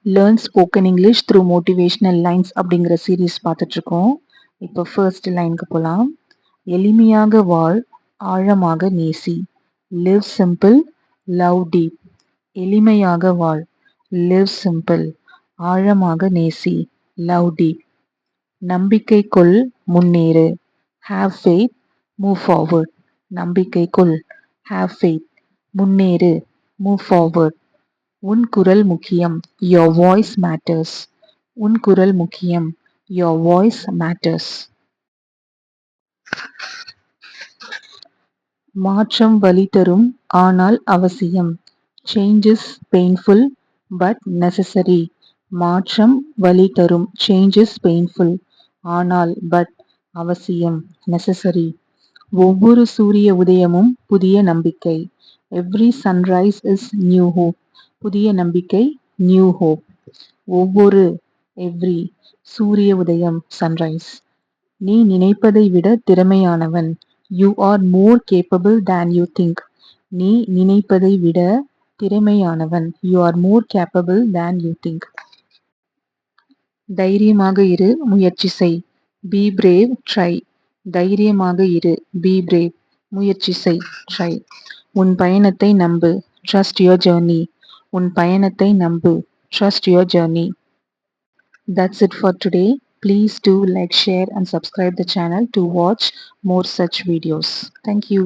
Learn spoken English through motivational lines அப்படிங்கிற series பார்த்துட்ருக்கோம். இப்போ ஃபர்ஸ்ட் லைனுக்கு போகலாம். எளிமையாக வாழ், ஆழமாக நேசி. Live simple, love deep. எளிமையாக வாழ், லிவ் சிம்பிள், ஆழமாக நேசி, லவ் டீப். நம்பிக்கை கொள், முன்னேறு. Have faith, move forward. நம்பிக்கை கொள், ஹாவ் ஃபெய்த், முன்னேறு, மூவ் ஃபார்வர்ட். உன் குரல் முக்கியம், your voice matters. உன் குரல் முக்கியம், your voice matters. மாற்றம் வலி தரும், ஆனால் அவசியம். Change is painful but necessary. மாற்றம் வலி தரும், change is painful, ஆனால் but அவசியம், necessary. ஒவ்வொரு சூரிய உதயமும் புதிய நம்பிக்கை. Every sunrise is new hope. புதிய நம்பிக்கை, நியூ ஹோப். ஒவ்வொரு, எவ்ரி, சூரிய உதயம், சன்ரைஸ். நீ நினைப்பதை விட திறமையானவன். You are more capable than you think. நீ நினைப்பதை விட திறமையானவன். You are more capable than you think. தைரியமாக இரு, முயற்சி செய். Be brave, try. தைரியமாக இரு, பி பிரேவ், முயற்சி செய், ட்ரை. உன் பயணத்தை நம்பு, ட்ரஸ்ட் யுவர் ஜர்னி. உன் பயணத்தை நம்பு, trust your journey. That's it for today. Please do like, share and subscribe the channel to watch more such videos. Thank you.